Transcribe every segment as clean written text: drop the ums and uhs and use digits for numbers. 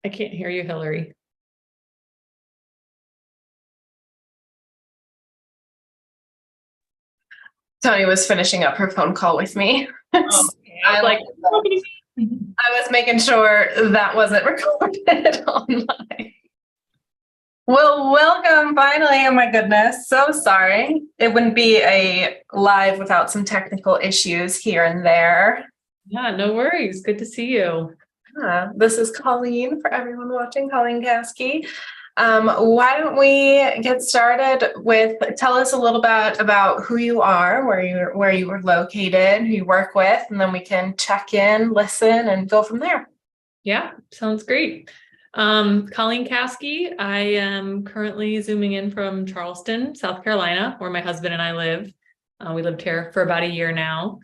I can't hear you, Hillary. Tony was finishing up her phone call with me. Oh, I was like, I was making sure that wasn't recorded online. Well, welcome finally. Oh my goodness. So sorry. It wouldn't be a live without some technical issues here and there. yeah, no worries. Good to see you. This is Colleen for everyone watching, Colleen Caskey. Why don't we get started with, tell us a little bit about who you are, where you were located, who you work with, and then we can check in, listen, and go from there. Yeah, sounds great. Colleen Caskey. I am currently zooming in from Charleston, South Carolina, where my husband and I live. We lived here for about a year now.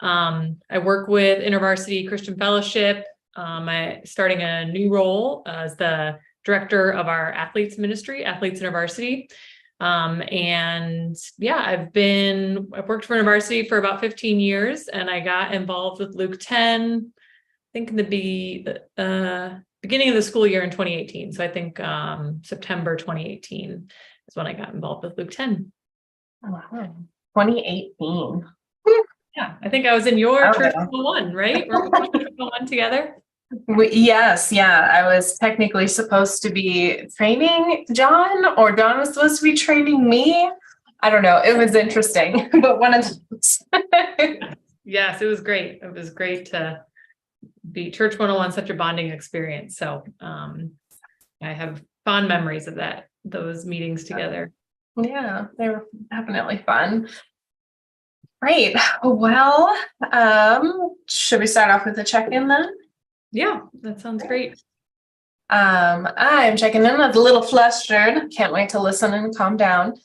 I work with Intervarsity Christian Fellowship. I'm starting a new role as the director of our athletes ministry, Athletes Intervarsity. And yeah, I've worked for Intervarsity for about 15 years, and I got involved with Luke 10, I think in the beginning of the school year in 2018. So I think September 2018 is when I got involved with Luke 10. Oh, wow. 2018. Yeah, I think I was in your Church 101, right? We're Church 101 together. Yes, yeah. I was technically supposed to be training John, or John was supposed to be training me. I don't know. It was interesting, but one of those. Yes, it was great. It was great to be Church 101, such a bonding experience. So I have fond memories of those meetings together. Yeah, they were definitely fun. Great. Well, should we start off with a check-in then? Yeah, that sounds great. I'm checking in. I was a little flustered. Can't wait to listen and calm down.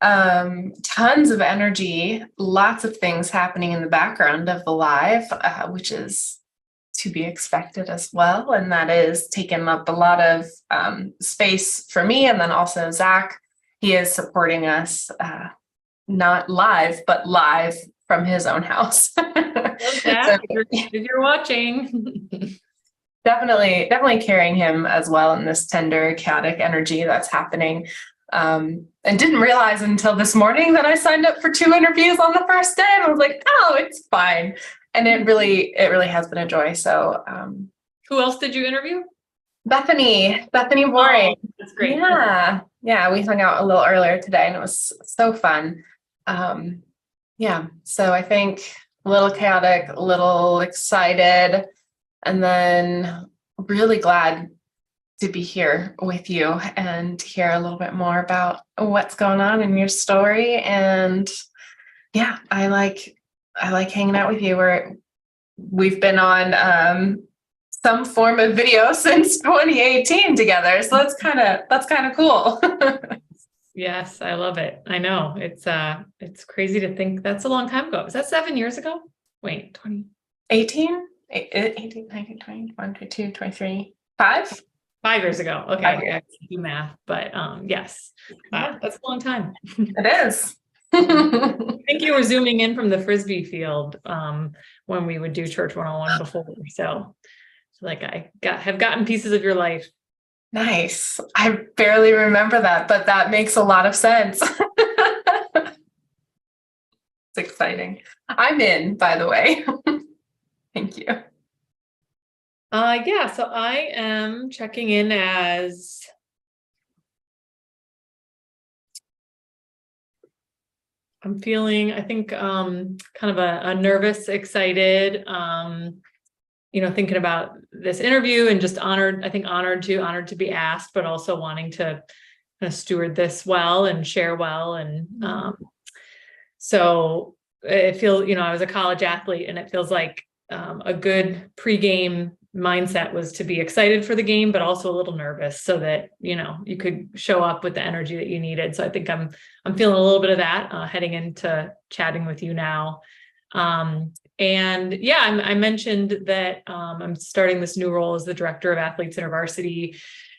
Tons of energy, lots of things happening in the background of the live, which is to be expected as well. And that is taking up a lot of space for me. And then also Zach, he is supporting us, not live, but live from his own house. Zach, if you're watching. Definitely carrying him as well in this tender, chaotic energy that's happening. And didn't realize until this morning that I signed up for 2 interviews on the first day. And I was like, oh, it's fine. And it really has been a joy. So who else did you interview? Bethany Boring. Oh, that's great. Yeah, we hung out a little earlier today and it was so fun. Yeah, so I think a little chaotic, a little excited, and then really glad to be here with you and hear a little bit more about what's going on in your story. And yeah, I like hanging out with you. We've been on some form of video since 2018 together. So that's kind of cool. Yes, I love it. I know it's crazy to think that's a long time ago. Was that 7 years ago? Wait, 2018, 18, 19, 20, 21, 22, 23, 5? 5 years ago. Okay, I can't do math, but yes, that's a long time. It is. I think you were zooming in from the Frisbee field when we would do Church 101 before. So like I have gotten pieces of your life. Nice. I barely remember that, but that makes a lot of sense. It's exciting. I'm in, by the way. Thank you. Yeah, so I am checking in as I'm feeling, I think, kind of a nervous, excited, thinking about this interview and just honored to be asked, but also wanting to kind of steward this well and share well. And so it feels, I was a college athlete, and it feels like a good pregame mindset was to be excited for the game, but also a little nervous so that, you could show up with the energy that you needed. So I think I'm feeling a little bit of that heading into chatting with you now. And yeah, I mentioned that I'm starting this new role as the director of Athletes Intervarsity.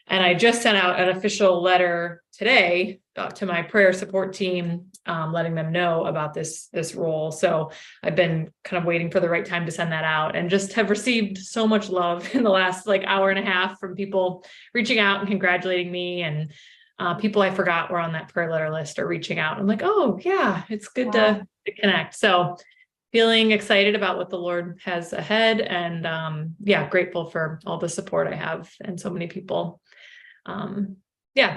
And I just sent out an official letter today to my prayer support team, letting them know about this role. So I've been kind of waiting for the right time to send that out, and just have received so much love in the last hour and a half from people reaching out and congratulating me, and people I forgot were on that prayer letter list are reaching out. I'm like, oh yeah, it's good to connect. So feeling excited about what the Lord has ahead, and grateful for all the support I have and so many people.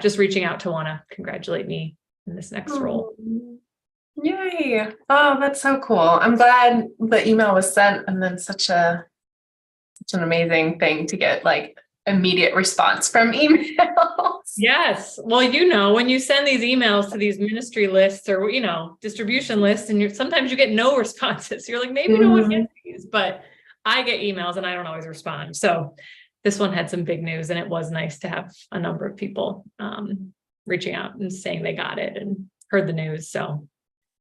Just reaching out to want to congratulate me in this next role. Yay. Oh, that's so cool. I'm glad the email was sent, and then such an amazing thing to get immediate response from emails. Yes. Well, when you send these emails to these ministry lists or, distribution lists, and sometimes you get no responses. You're like, maybe no one gets these, but I get emails and I don't always respond. So this one had some big news, and it was nice to have a number of people reaching out and saying they got it and heard the news. So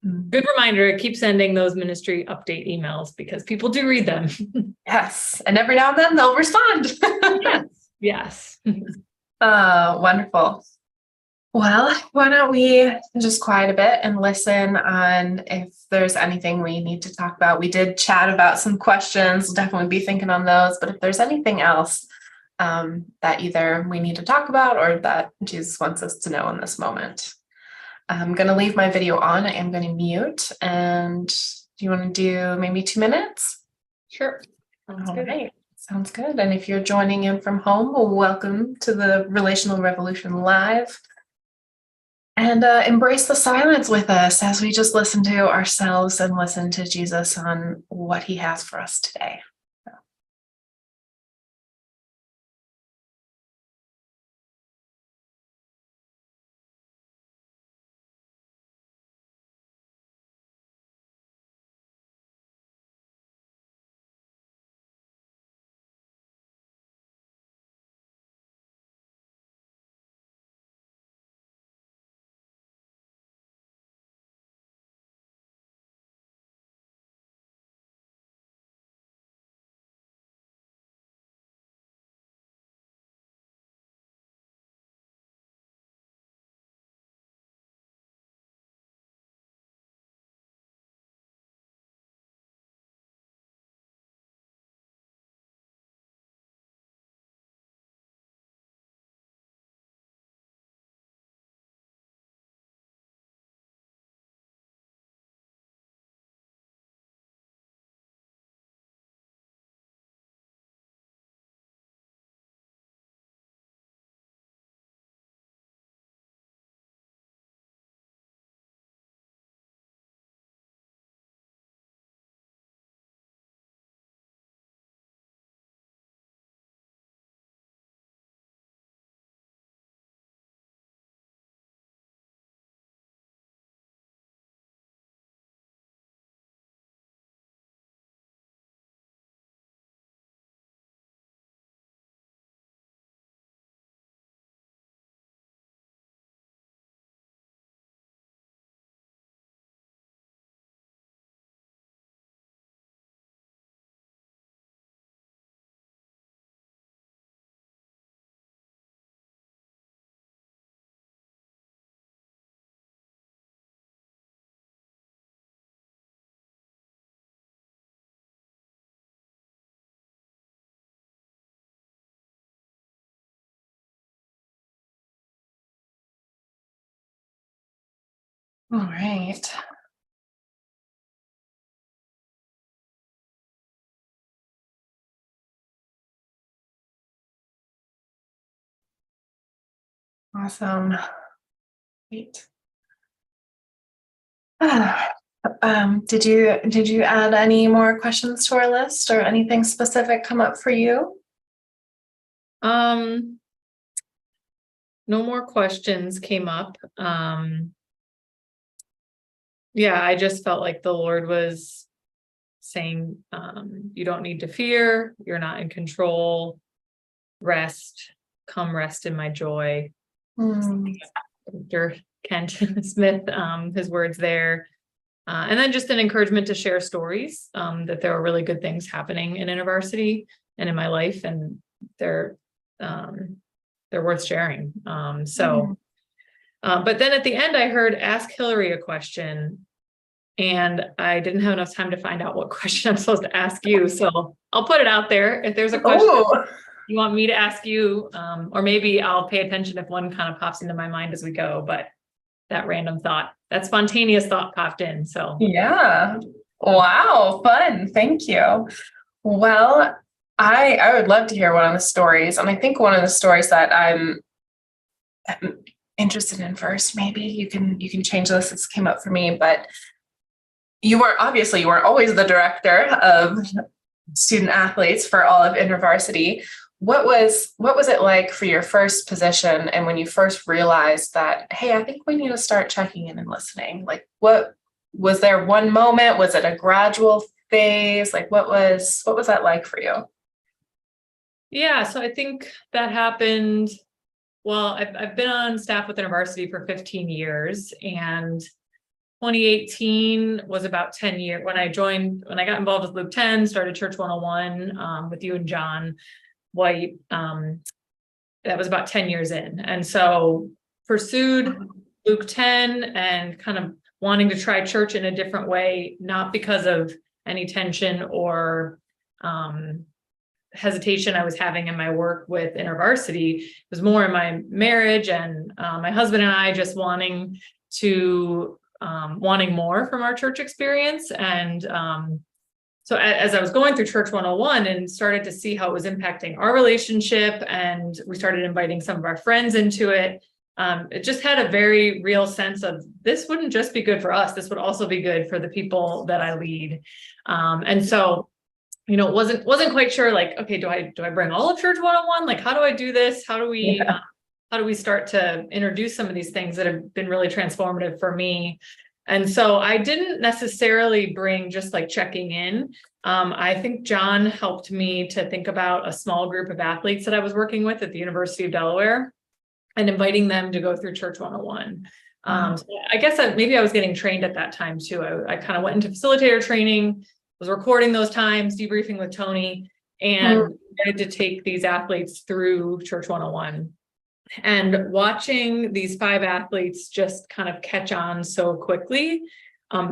good reminder, keep sending those ministry update emails because people do read them. Yes. And every now and then they'll respond. Yes. Wonderful. Well, why don't we just quiet a bit and listen on if there's anything we need to talk about. We did chat about some questions. We'll definitely be thinking on those, but if there's anything else that either we need to talk about or that Jesus wants us to know in this moment. I'm going to leave my video on. I am going to mute. And do you want to do maybe 2 minutes? Sure. Sounds good. Right. Sounds good. And if you're joining in from home, welcome to the Relational Revolution Live. And embrace the silence with us as we just listen to ourselves and listen to Jesus on what he has for us today. All right. Awesome. Great. Did you add any more questions to our list or anything specific come up for you? No more questions came up. I just felt like the Lord was saying, you don't need to fear. You're not in control. Rest. Come rest in my joy. Dr. Kent Smith, his words there. And then just an encouragement to share stories, that there are really good things happening in Intervarsity and in my life. And they're, they're worth sharing. But then at the end, I heard ask Hillary a question, and I didn't have enough time to find out what question I'm supposed to ask you. So I'll put it out there. If there's a question you want me to ask you, or maybe I'll pay attention if one kind of pops into my mind as we go, but that random thought, that spontaneous thought popped in. So yeah. Wow. Fun. Thank you. Well, I would love to hear one of the stories. And I think one of the stories that I'm interested in first, maybe you can change this. This came up for me, but you weren't always the director of student athletes for all of Intervarsity. What was it like for your first position, and when you first realized that, hey, I think we need to start checking in and listening? Like, what was there one moment? Was it a gradual phase? Like, what was that like for you? Yeah, so I think that happened. Well, I've been on staff with Intervarsity for 15 years, and 2018 was about 10 years when I got involved with Luke 10, started Church 101 with you and John White. That was about 10 years in. And so pursued Luke 10 and kind of wanting to try church in a different way, not because of any tension or hesitation I was having in my work with Intervarsity. It was more in my marriage and my husband and I just wanting more from our church experience. And so as I was going through Church 101 and started to see how it was impacting our relationship, and we started inviting some of our friends into it, it just had a very real sense of this wouldn't just be good for us. This would also be good for the people that I lead. And so, wasn't quite sure, like, okay, do I bring all of Church 101? Like, how do I do this? How do we start to introduce some of these things that have been really transformative for me? And so I didn't necessarily bring just like checking in. I think John helped me to think about a small group of athletes that I was working with at the University of Delaware and inviting them to go through Church 101. So I guess maybe I was getting trained at that time too. I kind of went into facilitator training, was recording those times, debriefing with Tony, and wanted to take these athletes through Church 101. And watching these 5 athletes just kind of catch on so quickly,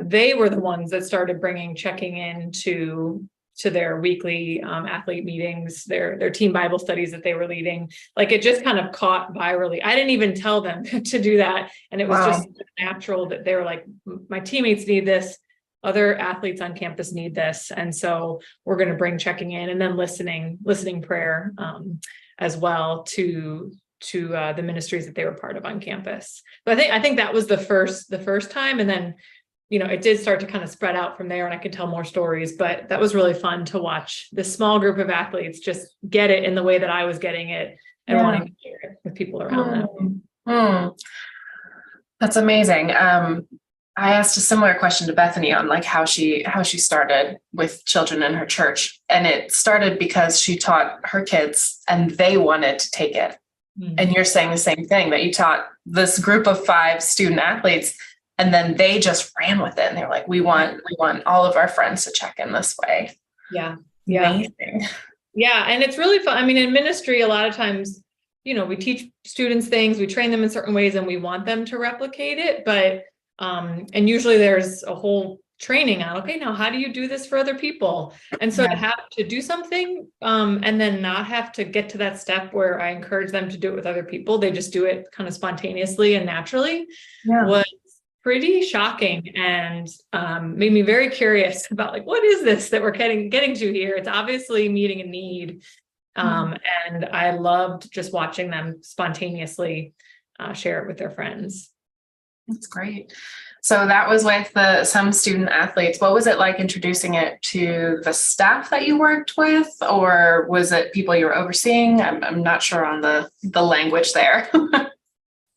they were the ones that started bringing checking in to their weekly athlete meetings, their team Bible studies that they were leading. Like, it just kind of caught virally. I didn't even tell them to do that. And it was just natural that they were like, my teammates need this. Other athletes on campus need this. And so we're going to bring checking in and then listening prayer as well to the ministries that they were part of on campus. But I think that was the first time. And then, it did start to kind of spread out from there, and I could tell more stories, but that was really fun to watch this small group of athletes just get it in the way that I was getting it and wanting to share it with people around them. That's amazing. I asked a similar question to Bethany on like how she started with children in her church. And it started because she taught her kids and they wanted to take it. And you're saying the same thing, that you taught this group of 5 student athletes, and then they just ran with it. And they're like, we want all of our friends to check in this way. Yeah. Amazing. Yeah. And it's really fun. I mean, in ministry, a lot of times, we teach students things, we train them in certain ways, and we want them to replicate it. But, and usually there's a whole training on, okay, now how do you do this for other people? And so to have to do something and then not have to get to that step where I encourage them to do it with other people, they just do it kind of spontaneously and naturally, was pretty shocking, and made me very curious about like, what is this that we're getting to here? It's obviously meeting a need. And I loved just watching them spontaneously share it with their friends. That's great. So that was with some student athletes. What was it like introducing it to the staff that you worked with, or was it people you were overseeing? I'm not sure on the language there.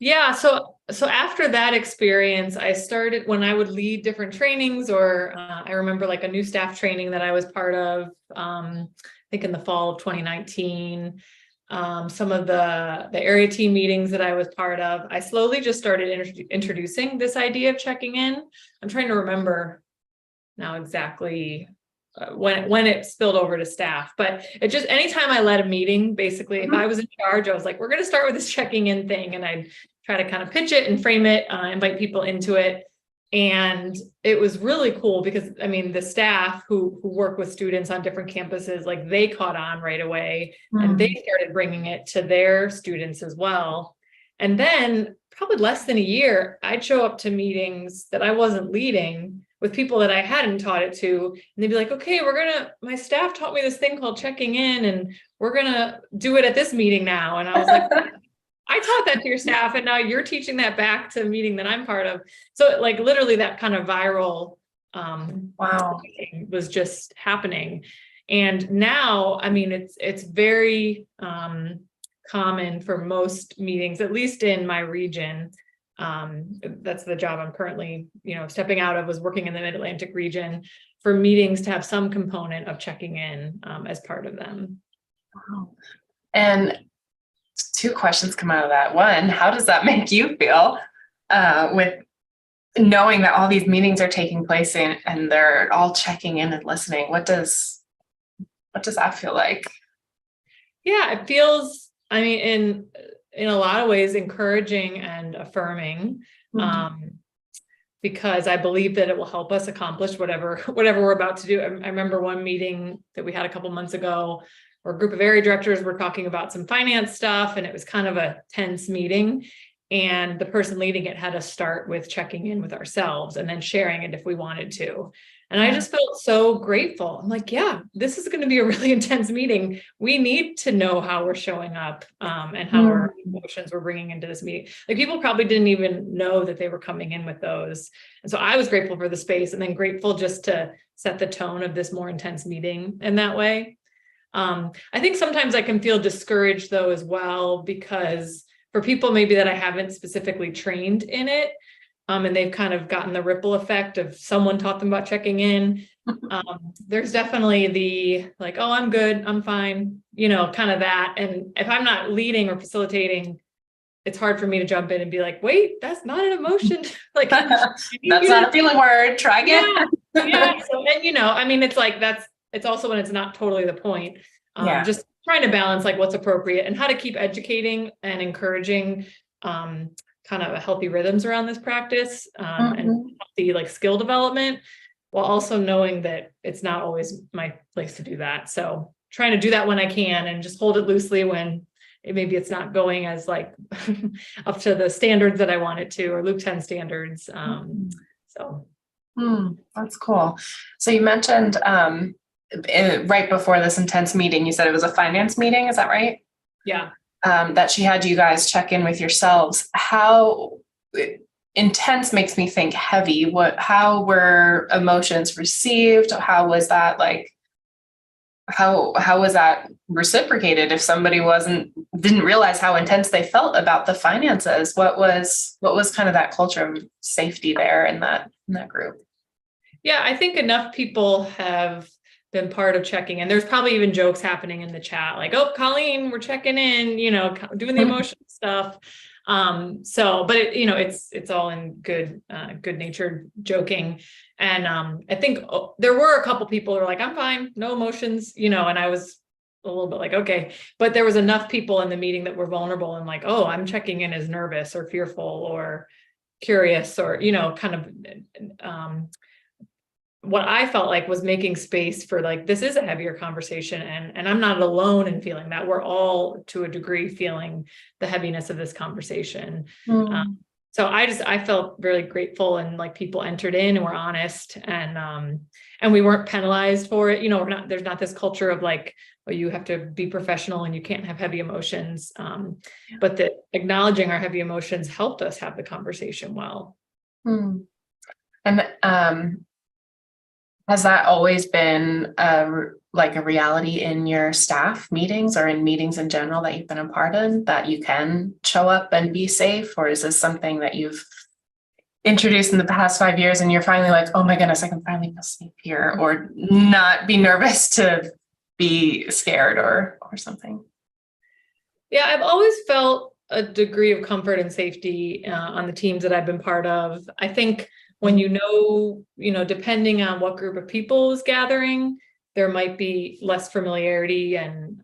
Yeah. So after that experience, I started, when I would lead different trainings, or I remember like a new staff training that I was part of, I think in the fall of 2019, some of the area team meetings that I was part of, I slowly just started introducing this idea of checking in. I'm trying to remember now exactly when it spilled over to staff. But it just, anytime I led a meeting, basically, if I was in charge, I was like, we're going to start with this checking in thing. And I'd try to kind of pitch it and frame it, invite people into it. And it was really cool because, I mean, the staff who work with students on different campuses, like they caught on right away and they started bringing it to their students as well. And then probably less than a year, I'd show up to meetings that I wasn't leading with people that I hadn't taught it to. And they'd be like, okay, my staff taught me this thing called checking in and we're going to do it at this meeting now. And I was like, I taught that to your staff and now you're teaching that back to a meeting that I'm part of. So like literally that kind of viral was just happening. And now, I mean, it's very common for most meetings, at least in my region. That's the job I'm currently, stepping out of, was working in the Mid-Atlantic region, for meetings to have some component of checking in as part of them. Wow. And two questions come out of that. One, how does that make you feel with knowing that all these meetings are taking place and they're all checking in and listening? What does that feel like? Yeah, it feels, I mean, in a lot of ways, encouraging and affirming, because I believe that it will help us accomplish whatever we're about to do. I remember one meeting that we had a couple months ago where a group of area directors were talking about some finance stuff, and it was kind of a tense meeting. And the person leading it had us start with checking in with ourselves and then sharing it if we wanted to. And I just felt so grateful. I'm like, yeah, this is going to be a really intense meeting. We need to know how we're showing up and how our emotions we're bringing into this meeting. Like people probably didn't even know that they were coming in with those. And so I was grateful for the space, and then grateful just to set the tone of this more intense meeting in that way. I think sometimes I can feel discouraged though as well, because for people maybe that I haven't specifically trained in it, and they've kind of gotten the ripple effect of someone taught them about checking in. There's definitely the like, oh, I'm good, I'm fine, kind of that. And if I'm not leading or facilitating, it's hard for me to jump in and be like, wait, that's not an emotion. Like that's not a feeling word. Try again. Yeah. So, and I mean, it's like it's also when it's not totally the point. Just trying to balance like what's appropriate and how to keep educating and encouraging kind of healthy rhythms around this practice and healthy like skill development, while also knowing that it's not always my place to do that. So trying to do that when I can and just hold it loosely when maybe it's not going as like up to the standards that I want it to, or Luke 10 standards. That's cool. So you mentioned right before this intense meeting, you said it was a finance meeting. Is that right? Yeah. That she had you guys check in with yourselves. How intense makes me think heavy. How were emotions received? How was that like, how was that reciprocated if somebody didn't realize how intense they felt about the finances? What was kind of that culture of safety there in that group? Yeah, I think enough people have been part of checking, and there's probably even jokes happening in the chat like, oh, Colleen, we're checking in, doing the emotional stuff. But it's all in good natured joking. And I think there were a couple people who were like, I'm fine, no emotions, and I was a little bit like, okay, but there was enough people in the meeting that were vulnerable and like, oh, I'm checking in as nervous or fearful or curious or, kind of, what I felt like was making space for like, this is a heavier conversation, and I'm not alone in feeling that. We're all to a degree feeling the heaviness of this conversation. So I felt really grateful, and like people entered in and were honest, and we weren't penalized for it. There's not this culture of like, oh, you have to be professional and you can't have heavy emotions. But that acknowledging our heavy emotions helped us have the conversation well. And has that always been like a reality in your staff meetings or in meetings in general that you've been a part of, that you can show up and be safe? Or is this something that you've introduced in the past 5 years and you're finally like, oh my goodness, I can finally feel safe here, or not be nervous to be scared or something? Yeah, I've always felt a degree of comfort and safety on the teams that I've been part of. I think when depending on what group of people is gathering, there might be less familiarity, and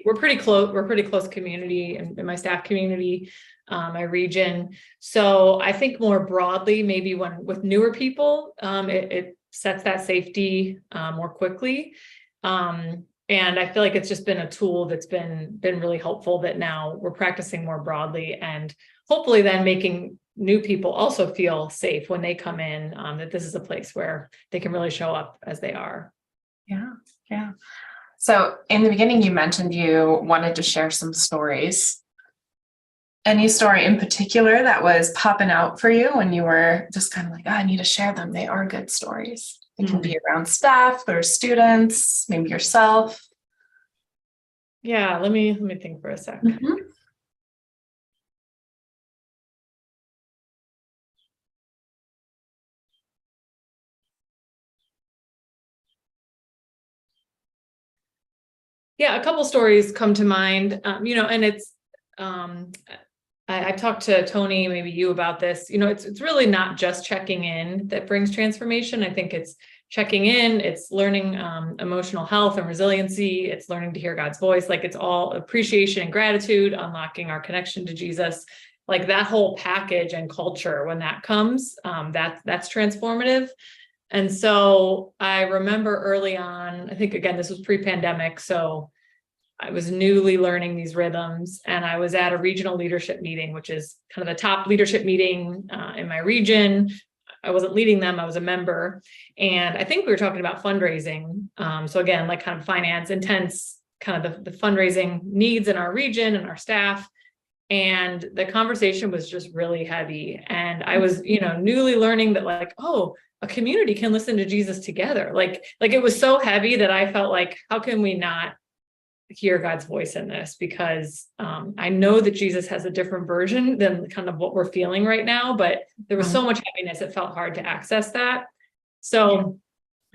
we're pretty close. We're pretty close community in my staff community, my region. So I think more broadly, maybe with newer people, it sets that safety more quickly. And I feel like it's just been a tool that's been really helpful, that now we're practicing more broadly, and hopefully then making new people also feel safe when they come in, that this is a place where they can really show up as they are. Yeah. Yeah. So in the beginning, you mentioned you wanted to share some stories. Any story in particular that was popping out for you when you were just kind of like, oh, I need to share them. They are good stories. It can be around staff or students, maybe yourself. Yeah, let me think for a sec. Yeah, a couple stories come to mind, and it's, I talked to Tony, maybe you, about this. It's really not just checking in that brings transformation. I think it's checking in, it's learning emotional health and resiliency, it's learning to hear God's voice. Like, it's all appreciation and gratitude, unlocking our connection to Jesus. Like, that whole package and culture, when that comes, that's transformative. And so I remember early on, I think, again, this was pre-pandemic, so I was newly learning these rhythms, and I was at a regional leadership meeting, which is kind of the top leadership meeting in my region. I wasn't leading them, I was a member. And I think we were talking about fundraising. So again, like kind of finance, intense, kind of the fundraising needs in our region and our staff. And the conversation was just really heavy. And I was, newly learning that, like, oh, a community can listen to Jesus together. Like it was so heavy that I felt like, how can we not hear God's voice in this? Because I know that Jesus has a different version than kind of what we're feeling right now, but there was so much heaviness, it felt hard to access that. So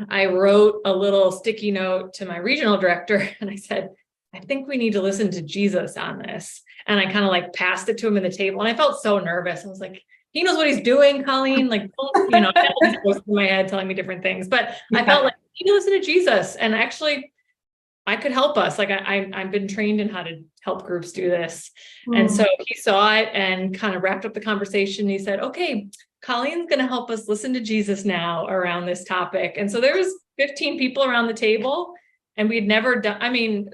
I wrote a little sticky note to my regional director, and I said, I think we need to listen to Jesus on this. And I kind of like passed it to him in the table, and I felt so nervous. I was like, he knows what he's doing, Colleen. Like, I had all these voices in my head telling me different things, but I felt like you need to listen to Jesus. And actually, I could help us. Like, I've been trained in how to help groups do this. And so he saw it and kind of wrapped up the conversation. He said, okay, Colleen's going to help us listen to Jesus now around this topic. And so there was 15 people around the table, and we'd never done,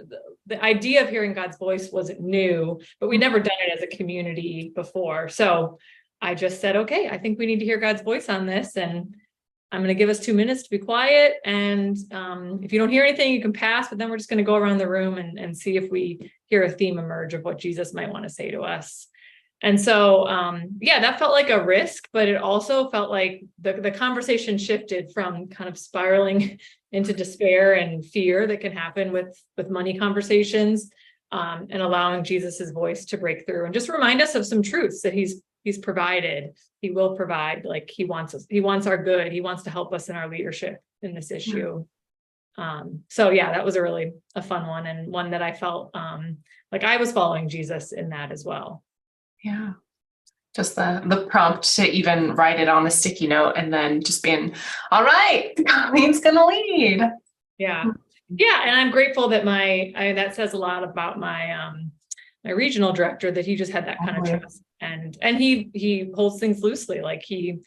the idea of hearing God's voice wasn't new, but we'd never done it as a community before. So I just said, okay, I think we need to hear God's voice on this. And I'm going to give us 2 minutes to be quiet. And if you don't hear anything, you can pass, but then we're just going to go around the room and see if we hear a theme emerge of what Jesus might want to say to us. And so, that felt like a risk, but it also felt like the conversation shifted from kind of spiraling into despair and fear that can happen with money conversations, and allowing Jesus's voice to break through and just remind us of some truths that he's provided. He will provide. Like, he wants us, he wants our good. He wants to help us in our leadership in this issue. That was a fun one, and one that I felt like I was following Jesus in that as well. Yeah. Just the prompt to even write it on a sticky note, and then just being, all right, Colleen's gonna lead. Yeah. And I'm grateful that that says a lot about my my regional director, that he just had that kind of trust, and he holds things loosely. Like, he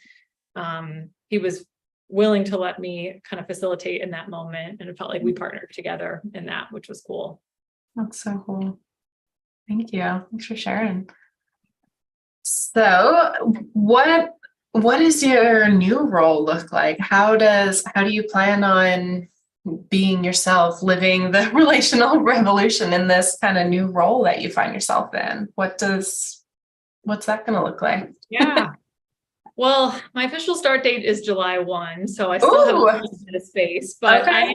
was willing to let me kind of facilitate in that moment, and it felt like we partnered together in that, which was cool. That's so cool. Thank you. Thanks for sharing. So what does your new role look like? How do you plan on being yourself, living the relational revolution in this kind of new role that you find yourself in? What's that going to look like? Yeah. Well, my official start date is July 1, so I still have a little bit of space, but okay.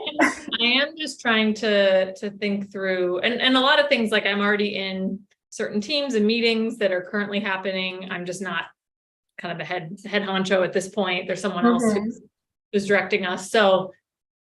I am just trying to think through, and a lot of things, like, I'm already in certain teams and meetings that are currently happening. I'm just not kind of the head honcho at this point. There's someone else who's directing us. So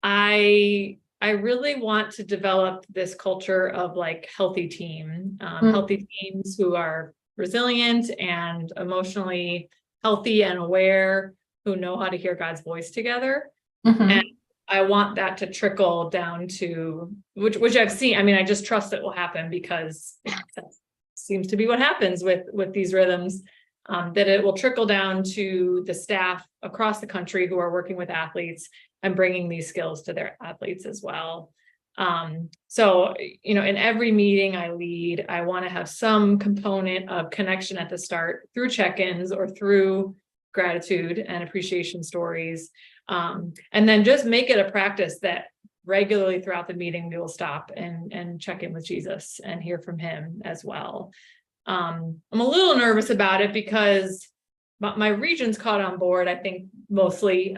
I really want to develop this culture of, like, healthy teams who are resilient and emotionally healthy and aware, who know how to hear God's voice together. Mhm. And I want that to trickle down to which I've seen. I mean, I just trust it will happen because that seems to be what happens with these rhythms, that it will trickle down to the staff across the country who are working with athletes and bringing these skills to their athletes as well. So, in every meeting I lead, I want to have some component of connection at the start through check-ins or through gratitude and appreciation stories. And then just make it a practice that regularly throughout the meeting, we will stop and check in with Jesus and hear from him as well. I'm a little nervous about it because my region's caught on board, I think mostly.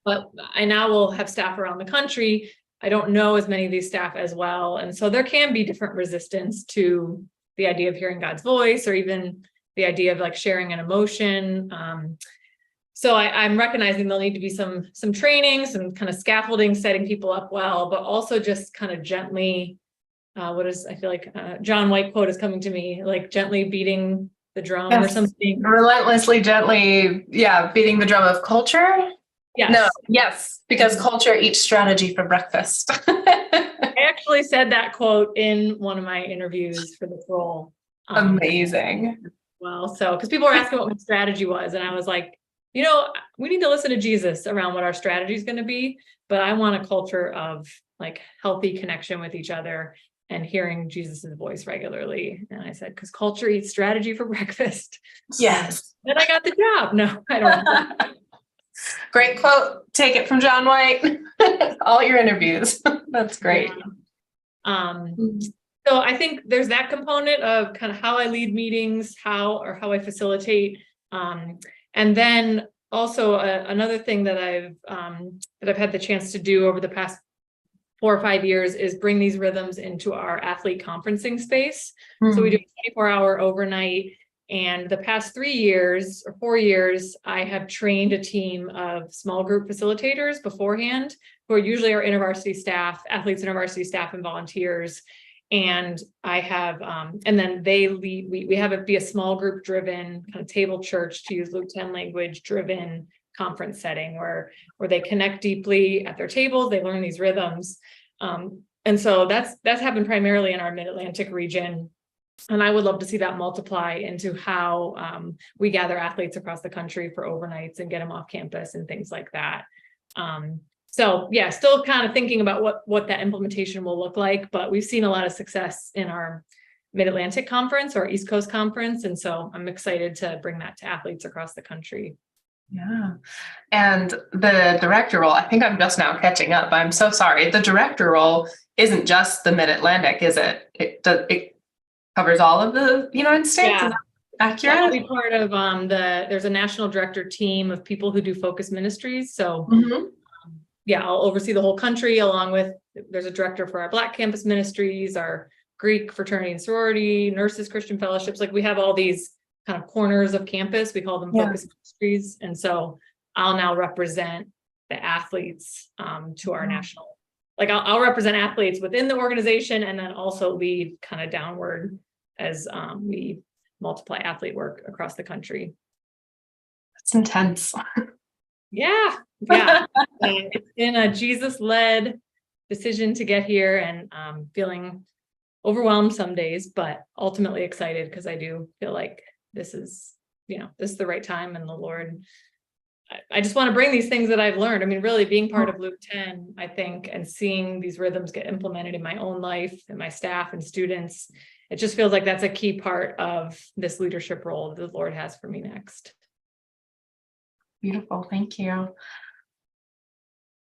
But I now will have staff around the country. I don't know as many of these staff as well. And so there can be different resistance to the idea of hearing God's voice, or even the idea of like sharing an emotion. So I'm recognizing there'll need to be some training, some kind of scaffolding, setting people up well, but also just kind of gently, I feel like John White quote is coming to me, like gently beating the drum or something. Relentlessly, gently, beating the drum of culture. Yes. No, yes, because culture eats strategy for breakfast. I actually said that quote in one of my interviews for this role. Amazing. Well, so because people were asking what my strategy was, and I was like, we need to listen to Jesus around what our strategy is going to be, but I want a culture of like healthy connection with each other and hearing Jesus's voice regularly. And I said, because culture eats strategy for breakfast. Yes. And I got the job. No, I don't know. Great quote. Take it from John White. All your interviews. That's great. Yeah. So I think there's that component of kind of how I lead meetings, how I facilitate. And then also another thing that I've had the chance to do over the past 4 or 5 years is bring these rhythms into our athlete conferencing space. So we do a 24-hour overnight. And the past 3 years or 4 years, I have trained a team of small group facilitators beforehand, who are usually our InterVarsity staff, athletes, InterVarsity staff, and volunteers. And I have, and then they lead, we have it be a small group driven kind of table church, to use Luke 10 language, driven conference setting where they connect deeply at their tables, they learn these rhythms. And so that's happened primarily in our Mid-Atlantic region. And I would love to see that multiply into how we gather athletes across the country for overnights and get them off campus and things like that. So yeah, still kind of thinking about what that implementation will look like, but we've seen a lot of success in our Mid-Atlantic conference or East Coast conference. And so I'm excited to bring that to athletes across the country. Yeah. And the director role, I think I'm just now catching up. I'm so sorry. The director role isn't just the Mid-Atlantic, is it? It covers all of the United States. Yeah. Is that accurate? I'll be part of there's a national director team of people who do focus ministries. So yeah, I'll oversee the whole country along with, there's a director for our Black campus ministries, our Greek fraternity and sorority, nurses, Christian fellowships. Like we have all these kind of corners of campus. We call them focus ministries. And so I'll now represent the athletes to our national, like I'll represent athletes within the organization and then also lead kind of downward as we multiply athlete work across the country. That's intense. Yeah. It's been a Jesus-led decision to get here, and feeling overwhelmed some days, but ultimately excited because I do feel like this is the right time, and the Lord, I just want to bring these things that I've learned. I mean, really being part of Luke 10, I think, and seeing these rhythms get implemented in my own life and my staff and students, it just feels like that's a key part of this leadership role that the Lord has for me next. Beautiful. Thank you.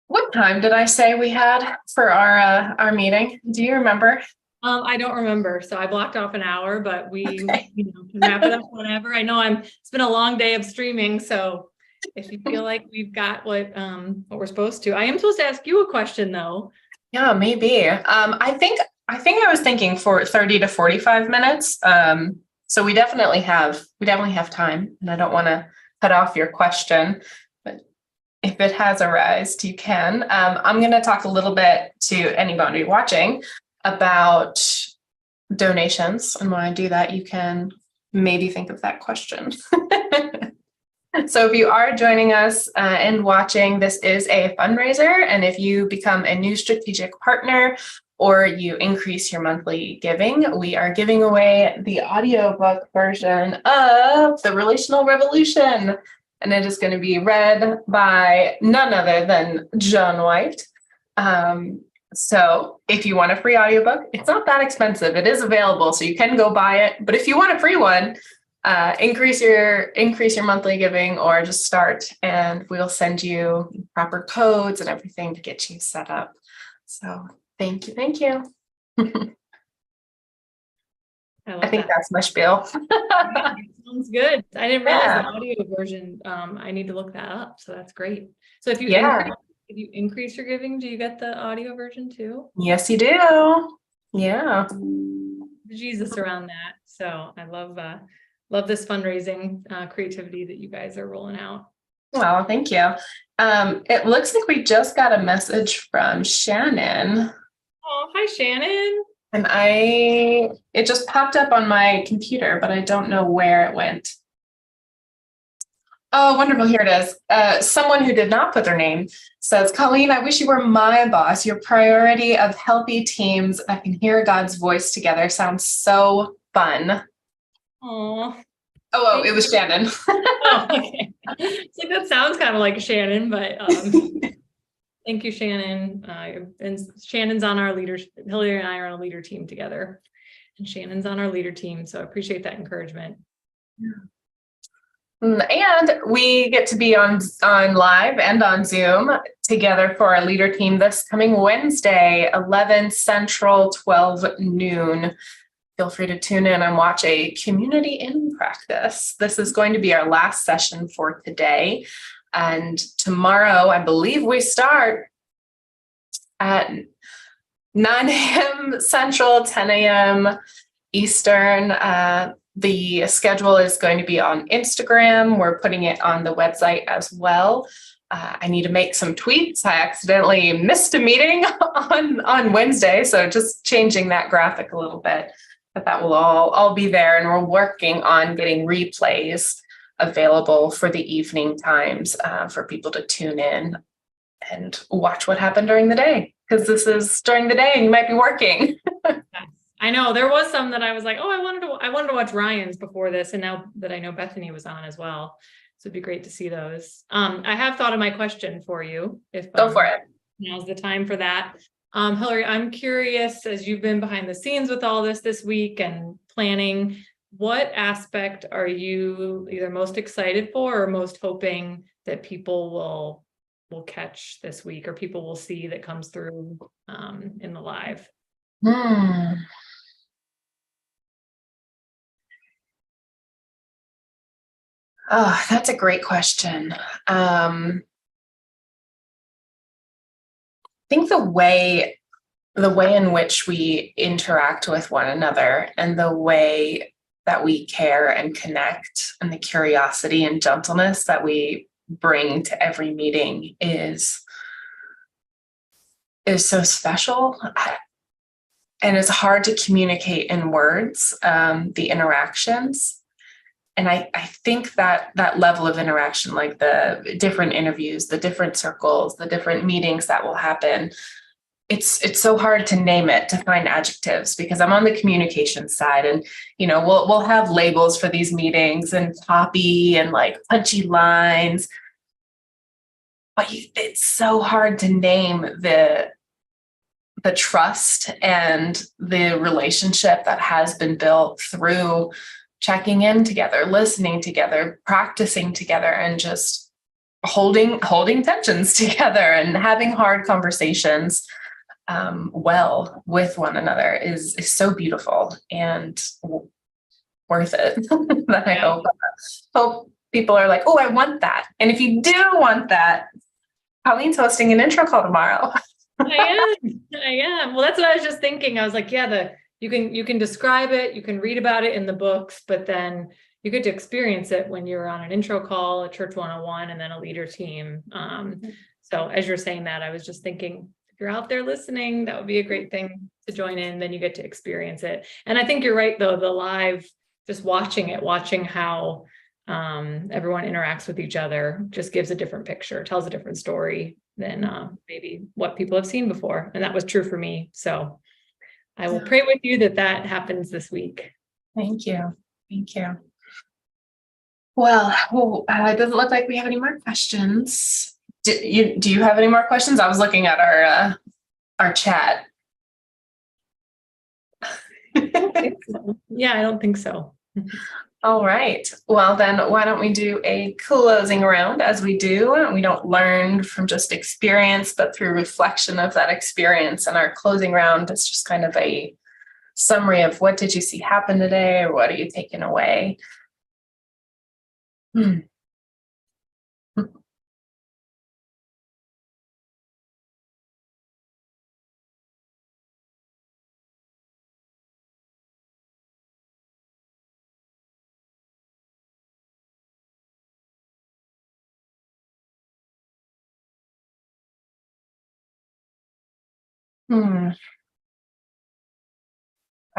What time did I say we had for our meeting? Do you remember? I don't remember. So I blocked off an hour, but we can wrap it up whenever. I know it's been a long day of streaming. So if you feel like we've got what we're supposed to, I am supposed to ask you a question though. Yeah, maybe. I think I was thinking for 30 to 45 minutes. So we definitely have time, and I don't want to cut off your question, but if it has arisen, you can. I'm going to talk a little bit to anybody watching about donations. And when I do that, you can maybe think of that question. So if you are joining us and watching, this is a fundraiser. And if you become a new strategic partner or you increase your monthly giving, we are giving away the audiobook version of The Relational Revolution. And it is going to be read by none other than John White. So if you want a free audiobook, it's not that expensive. It is available, so you can go buy it. But if you want a free one, increase your monthly giving or just start, and we'll send you proper codes and everything to get you set up. So thank you. I think that's my spiel. Sounds good. I didn't realize the audio version. I need to look that up. So that's great. So if you increase your giving, do you get the audio version too? Yes, you do. Yeah. Jesus around that. So I love this fundraising creativity that you guys are rolling out. Well, thank you. It looks like we just got a message from Shannon. Oh, hi, Shannon. And it just popped up on my computer, but I don't know where it went. Oh, wonderful. Here it is. Someone who did not put their name says, Colleen, I wish you were my boss. Your priority of healthy teams that can hear God's voice together sounds so fun. Oh, it was Shannon. Oh, okay. It's like, that sounds kind of like Shannon, but thank you, Shannon. And Shannon's on our leadership. Hillary and I are on a leader team together, and Shannon's on our leader team. So I appreciate that encouragement. And we get to be on live and on Zoom together for our leader team this coming Wednesday, 11 Central, 12 noon. Feel free to tune in and watch a community in practice. This is going to be our last session for today. And tomorrow, I believe we start at 9 a.m. Central, 10 a.m. Eastern. The schedule is going to be on Instagram. We're putting it on the website as well. I need to make some tweets. I accidentally missed a meeting on Wednesday, so just changing that graphic a little bit. But that will all be there, and we're working on getting replays available for the evening times for people to tune in and watch what happened during the day, because this is during the day and you might be working. I know there was some that I was like, oh, I wanted to watch Ryan's before this, and now that I know Bethany was on as well, so it'd be great to see those. I have thought of my question for you. If Go for it. Now's the time for that. Hillary, I'm curious, as you've been behind the scenes with all this week and planning, what aspect are you either most excited for or most hoping that people will catch this week, or people will see that comes through in the live? Oh, that's a great question. I think the way in which we interact with one another and the way that we care and connect and the curiosity and gentleness that we bring to every meeting is so special. And it's hard to communicate in words, the interactions. And I think that level of interaction, like the different interviews, the different circles, the different meetings that will happen, it's so hard to name it, to find adjectives, because I'm on the communication side, and we'll have labels for these meetings and copy and like punchy lines, but it's so hard to name the trust and the relationship that has been built through checking in together, listening together, practicing together, and just holding tensions together and having hard conversations well with one another is so beautiful and worth it. That I hope people are like, oh, I want that. And if you do want that, Colleen's hosting an intro call tomorrow. I am. Well, that's what I was just thinking. I was like, yeah, you can describe it, you can read about it in the books, but then you get to experience it when you're on an intro call, a church 101, and then a leader team. So as you're saying that, I was just thinking, if you're out there listening, that would be a great thing to join in. Then you get to experience it. And I think you're right, though, the live, just watching how everyone interacts with each other, just gives a different picture, tells a different story than maybe what people have seen before. And that was true for me. So I will pray with you that happens this week. Thank you. Thank you. Well, it doesn't look like we have any more questions. Do you have any more questions? I was looking at our chat. Yeah, I don't think so. All right. Well, then why don't we do a closing round as we do? We don't learn from just experience, but through reflection of that experience. And our closing round is just kind of a summary of what did you see happen today, or what are you taking away?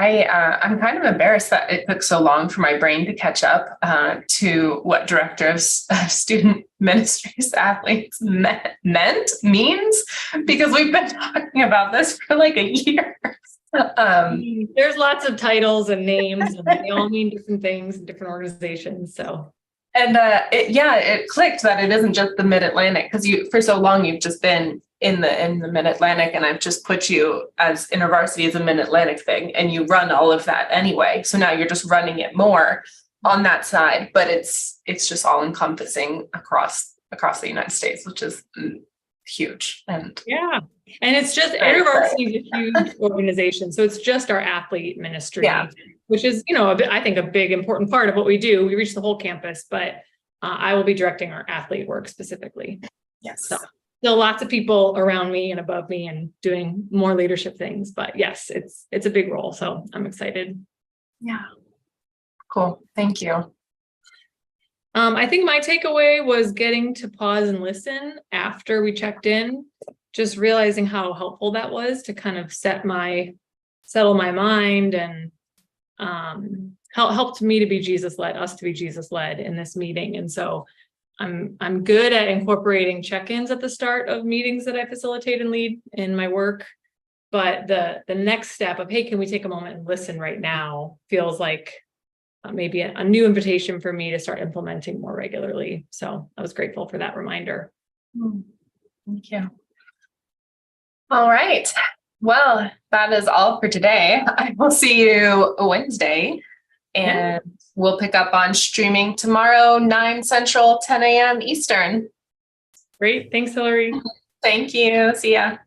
I'm kind of embarrassed that it took so long for my brain to catch up to what director of student ministries athletes means, because we've been talking about this for like a year. There's lots of titles and names, and they all mean different things in different organizations. So, and it clicked that it isn't just the Mid-Atlantic, because for so long you've just been in the Mid-Atlantic, and I've just put you as Intervarsity as a Mid-Atlantic thing, and you run all of that anyway. So now you're just running it more on that side, but it's just all encompassing across the United States, which is huge. And yeah, and it's just Intervarsity is a huge organization, so it's just our athlete ministry, which is, I think a big important part of what we do. We reach the whole campus, but I will be directing our athlete work specifically. Yes. So still lots of people around me and above me and doing more leadership things, but yes, it's a big role. So I'm excited. Yeah. Cool. Thank you. I think my takeaway was getting to pause and listen after we checked in, just realizing how helpful that was to kind of settle my mind, and helped me to be Jesus-led, us to be Jesus-led in this meeting. And so I'm good at incorporating check-ins at the start of meetings that I facilitate and lead in my work. But the next step of, hey, can we take a moment and listen right now, feels like maybe a new invitation for me to start implementing more regularly. So I was grateful for that reminder. Thank you. All right. Well, that is all for today. I will see you Wednesday, and we'll pick up on streaming tomorrow, 9 Central, 10 a.m. Eastern. Great. Thanks, Hillary. Thank you. See ya.